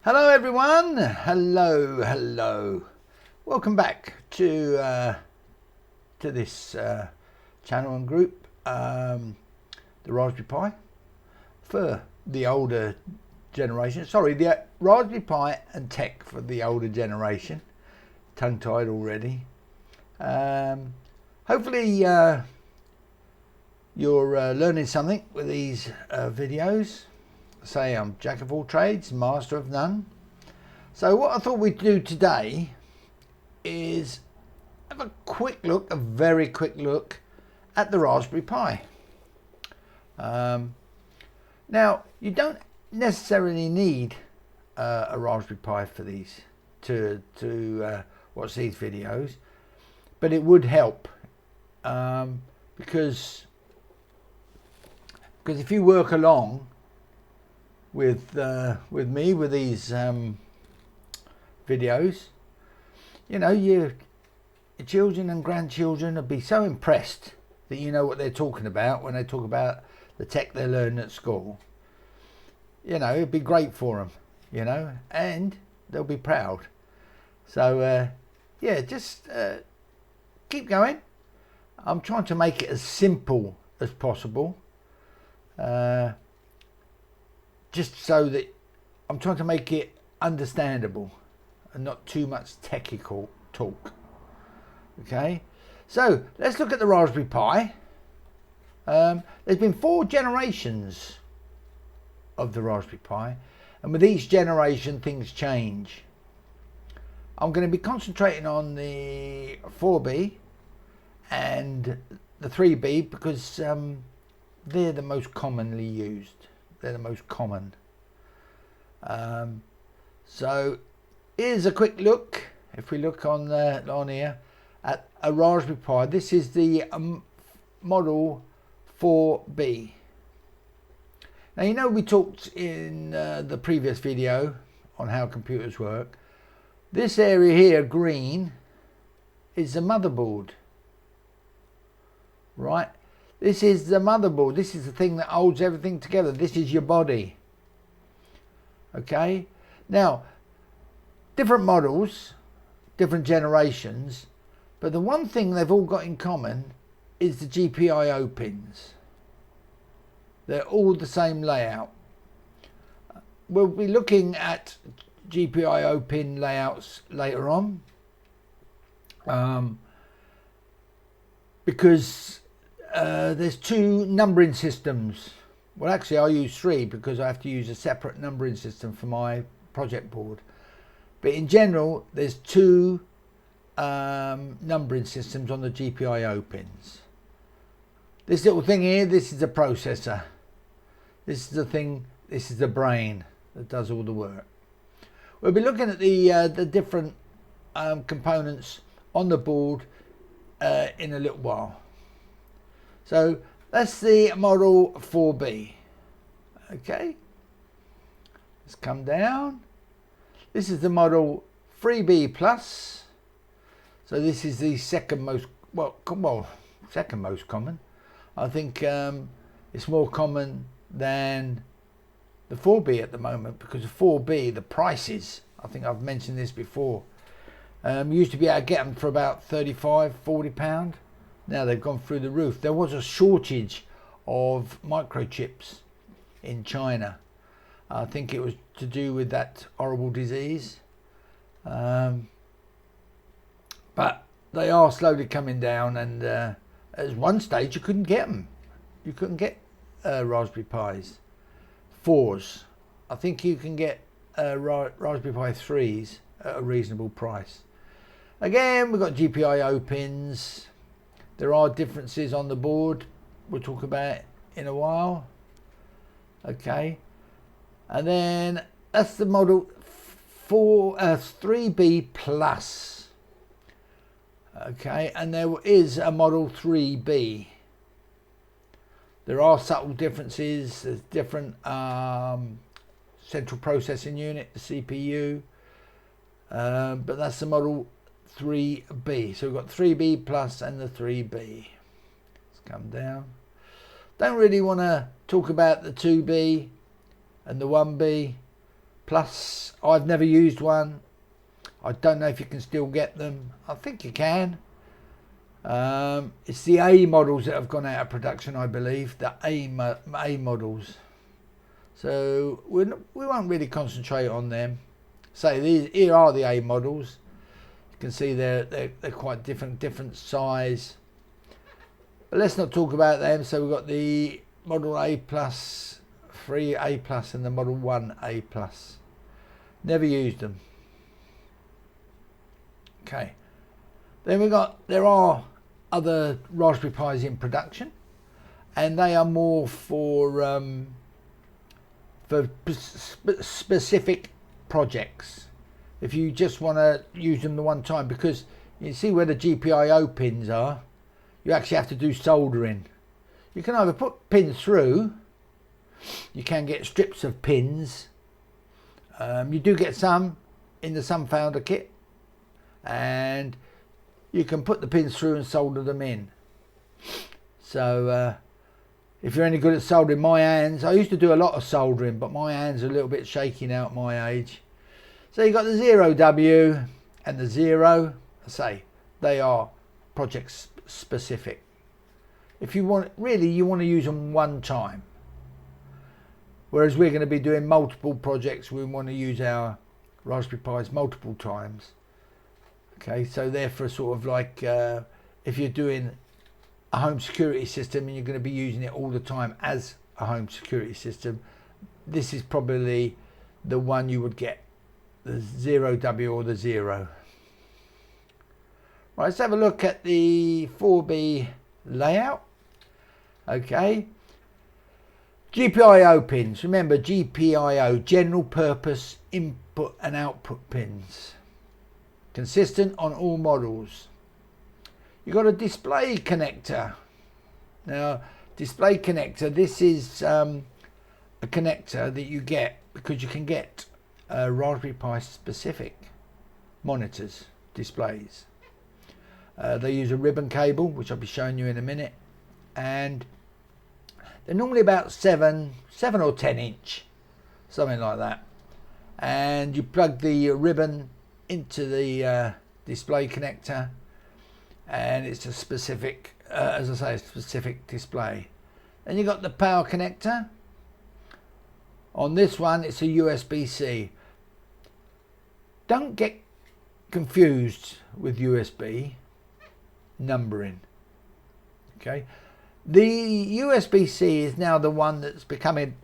Hello everyone, hello. Welcome back to this channel and group, the Raspberry Pi for the older generation. Sorry, the Raspberry Pi and tech for the older generation. Tongue-tied already. Hopefully you're learning something with these videos. Say I'm jack of all trades, master of none. So what I thought we'd do today is have a very quick look at the Raspberry Pi. Now you don't necessarily need a Raspberry Pi for these to watch these videos, but it would help because if you work along with me with these videos, you know, your children and grandchildren will be so impressed that you know what they're talking about when they talk about the tech they learn at school. You know, it'd be great for them, you know, and they'll be proud. So yeah, just keep going. I'm trying to make it as simple as possible. Just so that I'm trying to make it understandable and not too much technical talk. Okay, so let's look at the Raspberry Pi. There's been 4 generations of the Raspberry Pi, and with each generation things change. I'm going to be concentrating on the 4B and the 3B because they're the most commonly used. They're the most common. So here's a quick look. If we look on here at a Raspberry Pi, this is the model 4B. Now, you know, we talked in the previous video on how computers work. This area here, green, is the motherboard, right? This is the motherboard. This is the thing that holds everything together. This is your body. Okay? Now, different models, different generations, but the one thing they've all got in common is the GPIO pins. They're all the same layout. We'll be looking at GPIO pin layouts later on, because there's 2 numbering systems. Well, actually I use 3 because I have to use a separate numbering system for my project board. But in general, there's 2 numbering systems on the GPIO pins. This little thing here, this is the processor. This is the thing, this is the brain that does all the work. We'll be looking at the different components on the board in a little while. So that's the model 4B. Okay, let's come down. This is the model 3B plus. So this is the second most common. I think it's more common than the 4B at the moment, because the 4B, the prices, I think I've mentioned this before, used to be able to get them for about £35–40. Now they've gone through the roof. There was a shortage of microchips in China. I think it was to do with that horrible disease. But they are slowly coming down, and at one stage you couldn't get them. You couldn't get Raspberry Pis 4s. I think you can get Raspberry Pi 3s at a reasonable price. Again, we've got GPIO pins. There are differences on the board we'll talk about in a while. Okay, and then that's the model 3B plus. Okay, and there is a model 3B. There are subtle differences. There's different central processing unit, the CPU, but that's the model 3B. So we've got 3B plus and the 3B. Let's come down. Don't really want to talk about the 2B and the 1B Plus, I've never used one. I don't know if you can still get them. I think you can. It's the A models that have gone out of production, I believe. The A models. So we won't really concentrate on them. So here are the A models. You can see they're quite different size. But let's not talk about them. So we've got the Model A Plus, 3A Plus, and the Model 1A Plus. Never used them. Okay. Then there are other Raspberry Pis in production, and they are more for specific projects. If you just want to use them the one time, because you see where the GPIO pins are, you actually have to do soldering. You can either put pins through, you can get strips of pins. You do get some in the Sunfounder kit, and you can put the pins through and solder them in. So if you're any good at soldering, my hands, I used to do a lot of soldering, but my hands are a little bit shaky now at my age. So you've got the 0W and the 0. I say they are project specific. If you want, really, you want to use them one time. Whereas we're going to be doing multiple projects, we want to use our Raspberry Pis multiple times. Okay, so they're for sort of like if you're doing a home security system and you're going to be using it all the time as a home security system, this is probably the one you would get, the 0W or the 0. Right, let's have a look at the 4B layout. Okay, GPIO pins. Remember, GPIO, general purpose input and output pins. Consistent on all models. You've got a display connector. Now, display connector, this is a connector that you get because you can get Raspberry Pi specific monitors, displays. They use a ribbon cable, which I'll be showing you in a minute, and they're normally about 7 or 10 inch, something like that. And you plug the ribbon into the display connector, and it's a specific, as I say, a specific display. Then you got the power connector. On this one, it's a USB-C. Don't get confused with USB numbering. Okay, the USB-C is now the one that's becoming,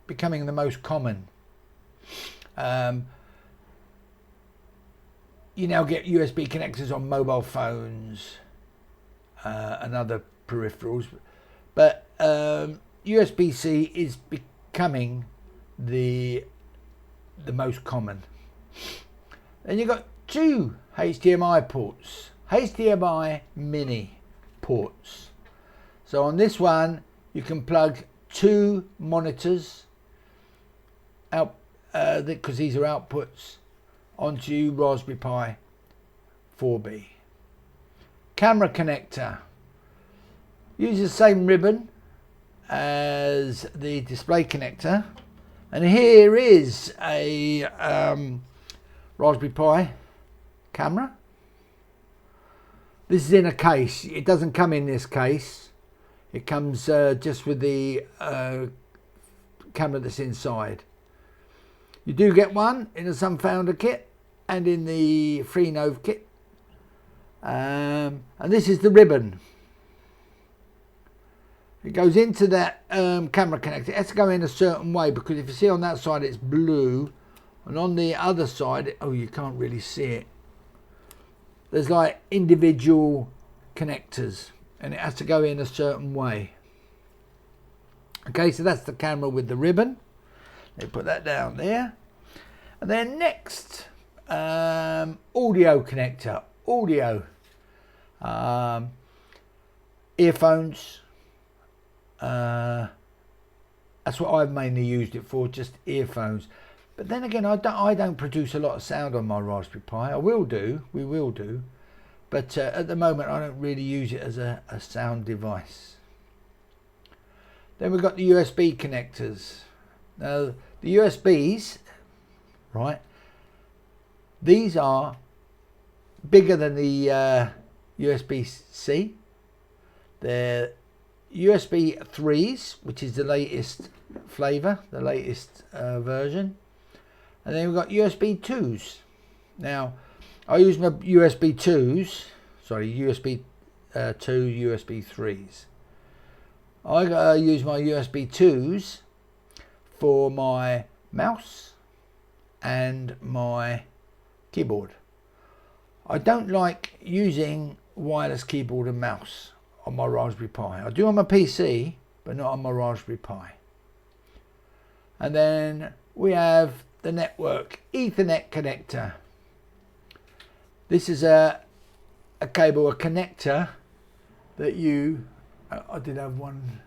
becoming the most common. You now get USB connectors on mobile phones and other peripherals, but USB-C is becoming the most common. Then you've got 2 HDMI ports, HDMI mini ports. So on this one you can plug 2 monitors out, because these are outputs, onto Raspberry Pi 4B. Camera connector. Use the same ribbon as the display connector, and here is a Raspberry Pi camera. This is in a case. It doesn't come in this case. It comes just with the camera that's inside. You do get one in the Sunfounder kit and in the Freenove kit. And this is the ribbon. It goes into that camera connector. It has to go in a certain way, because if you see on that side it's blue, and on the other side, oh, you can't really see it, there's like individual connectors, and it has to go in a certain way. Okay, so that's the camera with the ribbon. Let me put that down there. And then next, audio connector. Audio. Earphones. That's what I've mainly used it for, just earphones. But then again, I don't produce a lot of sound on my Raspberry Pi. We will do. But at the moment, I don't really use it as a sound device. Then we've got the USB connectors. Now the USBs, right, these are bigger than the USB-C. They're USB 3s, which is the latest flavor, the latest version. And then we've got USB 2s. Now, I use my USB 2s, sorry, USB 2, USB 3s. I use my USB 2s for my mouse and my keyboard. I don't like using wireless keyboard and mouse on my Raspberry Pi. I do on my PC, but not on my Raspberry Pi. And then we have the network Ethernet connector. This is a cable, a connector that you, I did have one,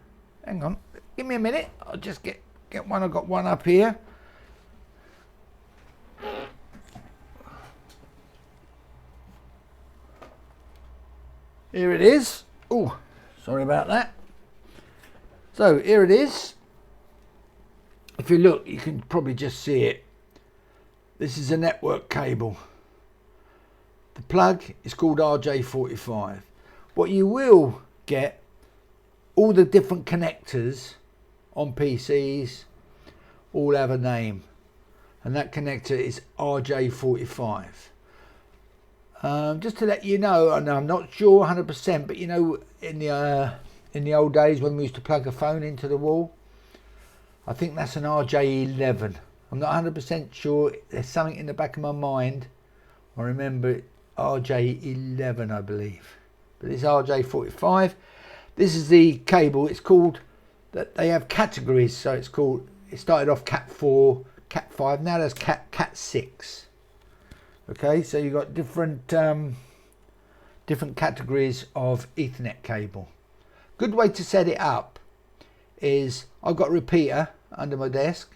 hang on, give me a minute, I'll just get one. I've got one up here. Here it is. Oh, sorry about that. So here it is. If you look, you can probably just see it. This is a network cable. The plug is called RJ45. What you will get, all the different connectors on PCs all have a name, and that connector is RJ45. Just to let you know, and I'm not sure 100%, but you know, in the old days when we used to plug a phone into the wall, I think that's an RJ11. I'm not 100% sure. There's something in the back of my mind. I remember RJ11, I believe, but it's RJ45. This is the cable. It's called that. They have categories, so it's called. It started off Cat 4, Cat 5. Now there's Cat 6. Okay, so you've got different categories of Ethernet cable. Good way to set it up is I've got a repeater under my desk,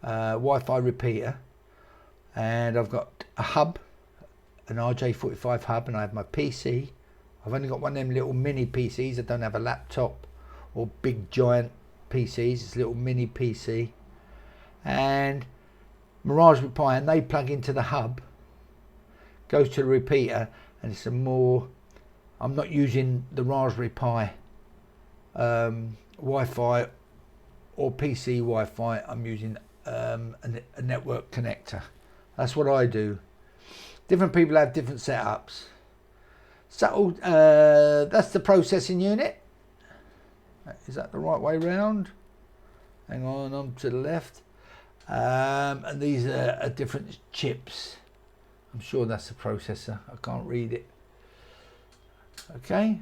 Wi-Fi repeater, and I've got a hub, an RJ45 hub, and I have my PC. I've only got one of them little mini PCs. I don't have a laptop or big giant PCs. It's a little mini PC, and my Raspberry Pi, and they plug into the hub, goes to the repeater, and it's a more, I'm not using the Raspberry Pi Wi-Fi or PC Wi-Fi. I'm using a network connector. That's what I do. Different people have different setups. So that's the processing unit. Is that the right way round? Hang on to the left. And these are different chips. I'm sure that's the processor. I can't read it. Okay.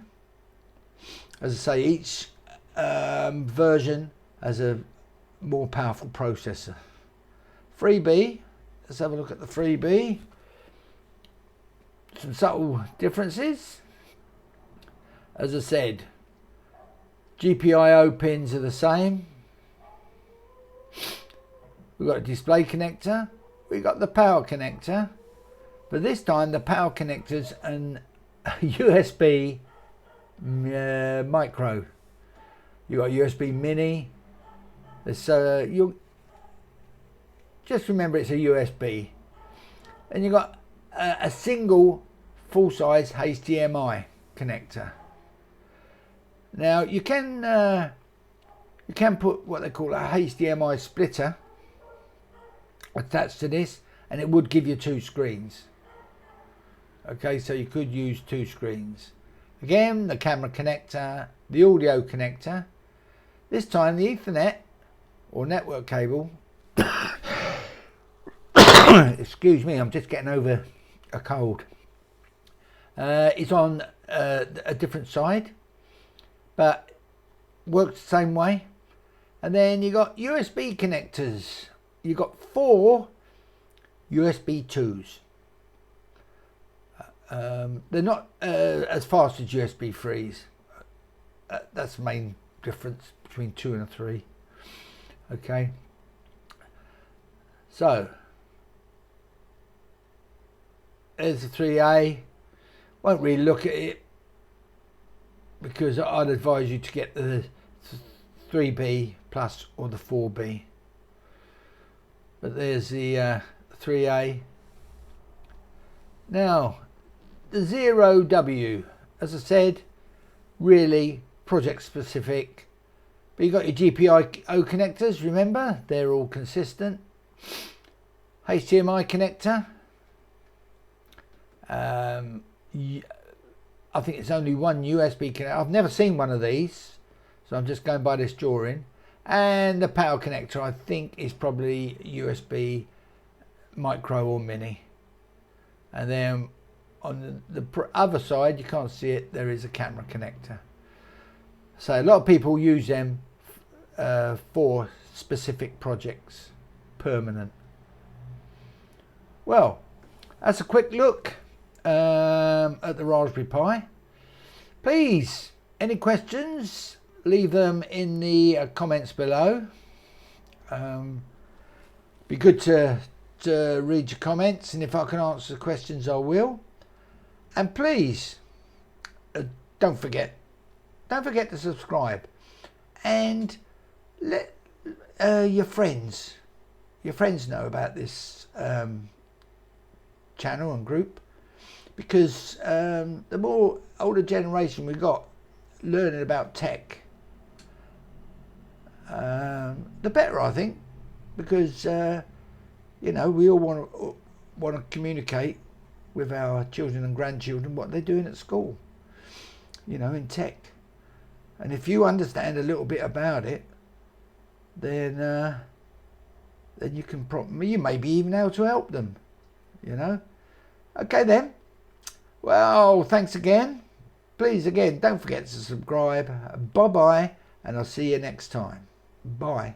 As I say, each version has a more powerful processor. 3B. Let's have a look at the 3B. Some subtle differences. As I said, GPIO pins are the same. We've got a display connector. We've got the power connector. But this time the power connector's an USB micro. You've got USB mini. You'll just remember it's a USB. And you've got a single full-size HDMI connector. Now you can put what they call a HDMI splitter attached to this, and it would give you two screens. Okay, so you could use two screens. Again, the camera connector, the audio connector. This time the Ethernet or network cable excuse me, I'm just getting over a cold. It's on a different side, but works the same way. And then you got USB connectors. You got 4 USB 2s. They're not as fast as USB 3s. That's the main difference between 2 and a 3. Okay. So there's the 3A. Won't really look at it because I'd advise you to get the 3B Plus or the 4B. But there's the 3A. Now, the 0W, as I said, really project specific. But you've got your GPIO connectors, remember? They're all consistent. HDMI connector. I think it's only one USB connector. I've never seen one of these, so I'm just going by this drawing. And the power connector, I think, is probably USB micro or mini. And then on the other side, you can't see it, there is a camera connector. So a lot of people use them for specific projects, permanent. Well, that's a quick look at the Raspberry Pi. Please, any questions, leave them in the comments below. Be good to read your comments, and if I can answer the questions, I will. And please, don't forget to subscribe, and let your friends know about this channel and group, because the more older generation we got learning about tech, the better, I think, because you know, we all want to communicate with our children and grandchildren what they're doing at school, you know, in tech. And if you understand a little bit about it, then you can you maybe even able to help them, you know. Okay then. Well, thanks again. Please, again, don't forget to subscribe. Bye bye, and I'll see you next time. Bye.